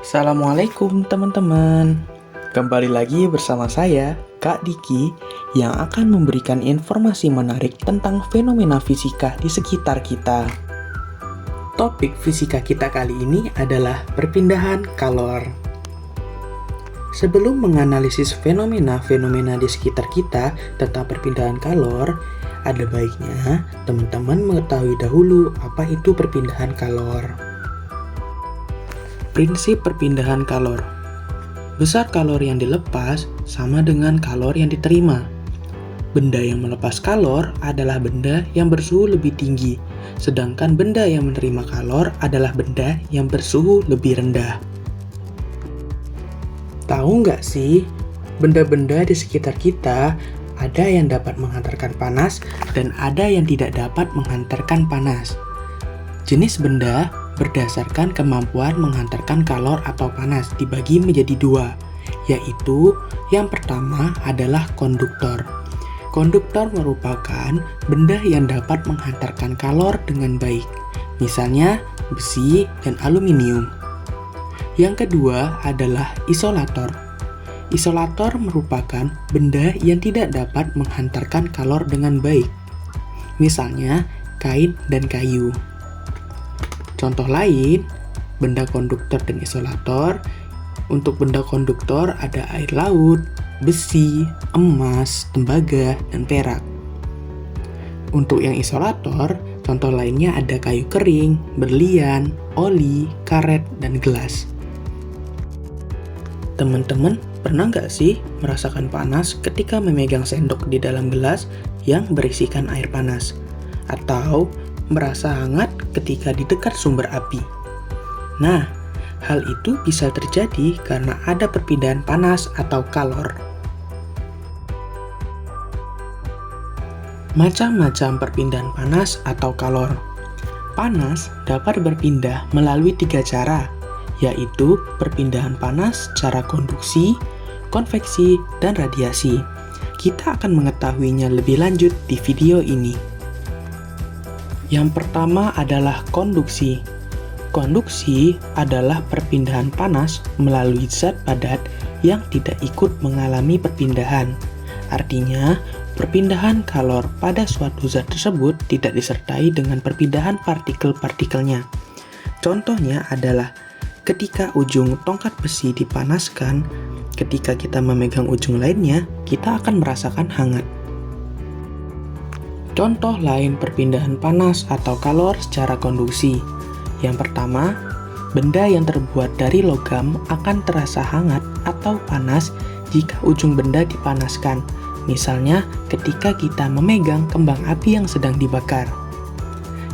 Assalamualaikum teman-teman. Kembali lagi bersama saya, Kak Diki, yang akan memberikan informasi menarik tentang fenomena fisika di sekitar kita. Topik fisika kita kali ini adalah perpindahan kalor. Sebelum menganalisis fenomena-fenomena di sekitar kita tentang perpindahan kalor, ada baiknya teman-teman mengetahui dahulu apa itu perpindahan kalor. Prinsip perpindahan kalor. Besar kalor yang dilepas sama dengan kalor yang diterima. Benda yang melepas kalor adalah benda yang bersuhu lebih tinggi, sedangkan benda yang menerima kalor adalah benda yang bersuhu lebih rendah. Tahu nggak sih, benda-benda di sekitar kita ada yang dapat menghantarkan panas dan ada yang tidak dapat menghantarkan panas. Jenis benda berdasarkan kemampuan menghantarkan kalor atau panas dibagi menjadi dua, yaitu yang pertama adalah konduktor. Konduktor merupakan benda yang dapat menghantarkan kalor dengan baik, misalnya besi dan aluminium. Yang kedua adalah isolator. Isolator merupakan benda yang tidak dapat menghantarkan kalor dengan baik, misalnya kain dan kayu. Contoh lain, benda konduktor dan isolator. Untuk benda konduktor ada air laut, besi, emas, tembaga, dan perak. Untuk yang isolator, contoh lainnya ada kayu kering, berlian, oli, karet, dan gelas. Teman-teman, pernah nggak sih merasakan panas ketika memegang sendok di dalam gelas yang berisikan air panas? Atau merasa hangat ketika di dekat sumber api? Nah, hal itu bisa terjadi karena ada perpindahan panas atau kalor. Macam-macam perpindahan panas atau kalor. Panas dapat berpindah melalui 3 cara, yaitu perpindahan panas secara konduksi, konveksi, dan radiasi. Kita akan mengetahuinya lebih lanjut di video ini. Yang pertama adalah konduksi. Konduksi adalah perpindahan panas melalui zat padat yang tidak ikut mengalami perpindahan. Artinya, perpindahan kalor pada suatu zat tersebut tidak disertai dengan perpindahan partikel-partikelnya. Contohnya adalah ketika ujung tongkat besi dipanaskan, ketika kita memegang ujung lainnya, kita akan merasakan hangat. Contoh lain perpindahan panas atau kalor secara konduksi. Yang pertama, benda yang terbuat dari logam akan terasa hangat atau panas jika ujung benda dipanaskan. Misalnya, ketika kita memegang kembang api yang sedang dibakar.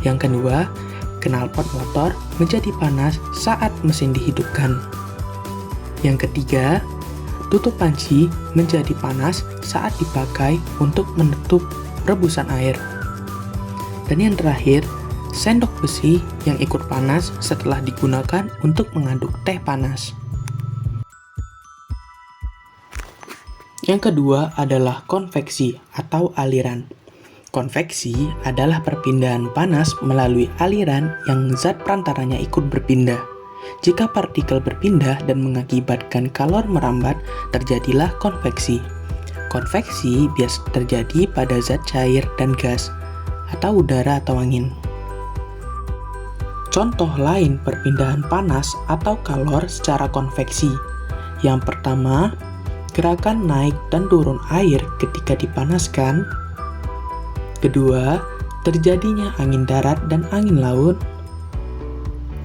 Yang kedua, knalpot motor menjadi panas saat mesin dihidupkan. Yang ketiga, tutup panci menjadi panas saat dipakai untuk menutup rebusan air. Dan yang terakhir, sendok besi yang ikut panas setelah digunakan untuk mengaduk teh panas. Yang kedua adalah konveksi atau aliran. Konveksi adalah perpindahan panas melalui aliran yang zat perantaranya ikut berpindah. Jika partikel berpindah dan mengakibatkan kalor merambat, terjadilah konveksi. Konveksi biasa terjadi pada zat cair dan gas, atau udara atau angin. Contoh lain perpindahan panas atau kalor secara konveksi. Yang pertama, gerakan naik dan turun air ketika dipanaskan. Kedua, terjadinya angin darat dan angin laut.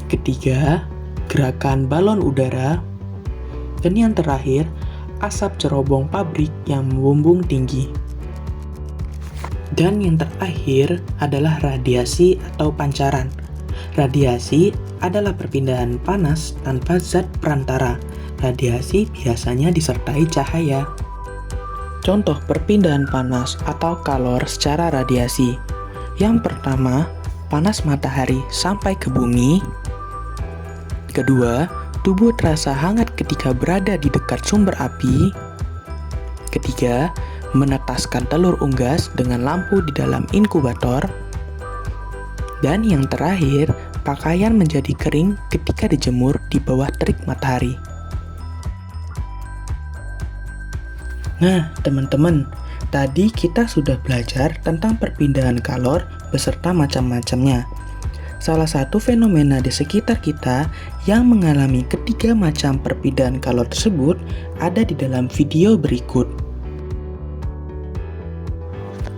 Ketiga, gerakan balon udara. Dan yang terakhir, asap cerobong pabrik yang membumbung tinggi. Dan yang terakhir adalah radiasi atau pancaran. Radiasi adalah perpindahan panas tanpa zat perantara. Radiasi biasanya disertai cahaya. Contoh perpindahan panas atau kalor secara radiasi. Yang pertama, panas matahari sampai ke bumi. Kedua, tubuh terasa hangat ketika berada di dekat sumber api. Ketiga, menetaskan telur unggas dengan lampu di dalam inkubator. Dan yang terakhir, pakaian menjadi kering ketika dijemur di bawah terik matahari. Nah, teman-teman, tadi kita sudah belajar tentang perpindahan kalor beserta macam-macamnya. Salah satu fenomena di sekitar kita yang mengalami ketiga macam perpindahan kalor tersebut ada di dalam video berikut.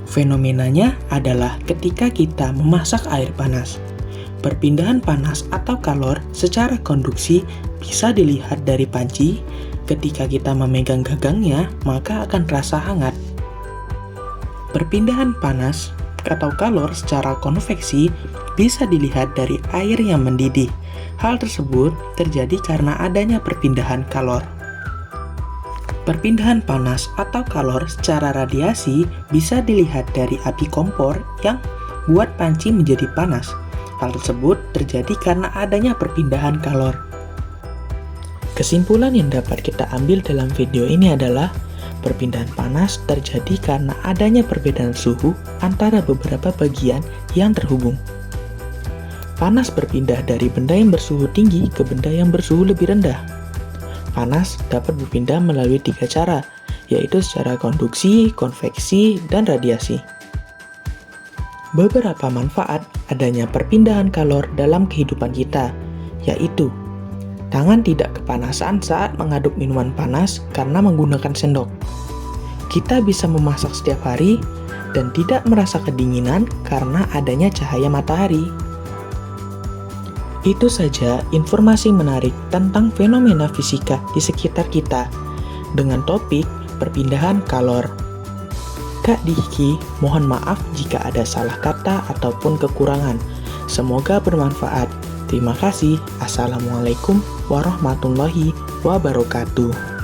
Fenomenanya adalah ketika kita memasak air panas. Perpindahan panas atau kalor secara konduksi bisa dilihat dari panci. Ketika kita memegang gagangnya, maka akan terasa hangat. Perpindahan panas atau kalor secara konveksi bisa dilihat dari air yang mendidih. Hal tersebut terjadi karena adanya perpindahan kalor. Perpindahan panas atau kalor secara radiasi bisa dilihat dari api kompor yang buat panci menjadi panas. Hal tersebut terjadi karena adanya perpindahan kalor. Kesimpulan yang dapat kita ambil dalam video ini adalah perpindahan panas terjadi karena adanya perbedaan suhu antara beberapa bagian yang terhubung. Panas berpindah dari benda yang bersuhu tinggi ke benda yang bersuhu lebih rendah. Panas dapat berpindah melalui 3 cara, yaitu secara konduksi, konveksi, dan radiasi. Beberapa manfaat adanya perpindahan kalor dalam kehidupan kita, yaitu tangan tidak kepanasan saat mengaduk minuman panas karena menggunakan sendok. Kita bisa memasak setiap hari dan tidak merasa kedinginan karena adanya cahaya matahari. Itu saja informasi menarik tentang fenomena fisika di sekitar kita dengan topik perpindahan kalor. Kak Diki, mohon maaf jika ada salah kata ataupun kekurangan. Semoga bermanfaat. Terima kasih. Assalamualaikum warahmatullahi wabarakatuh.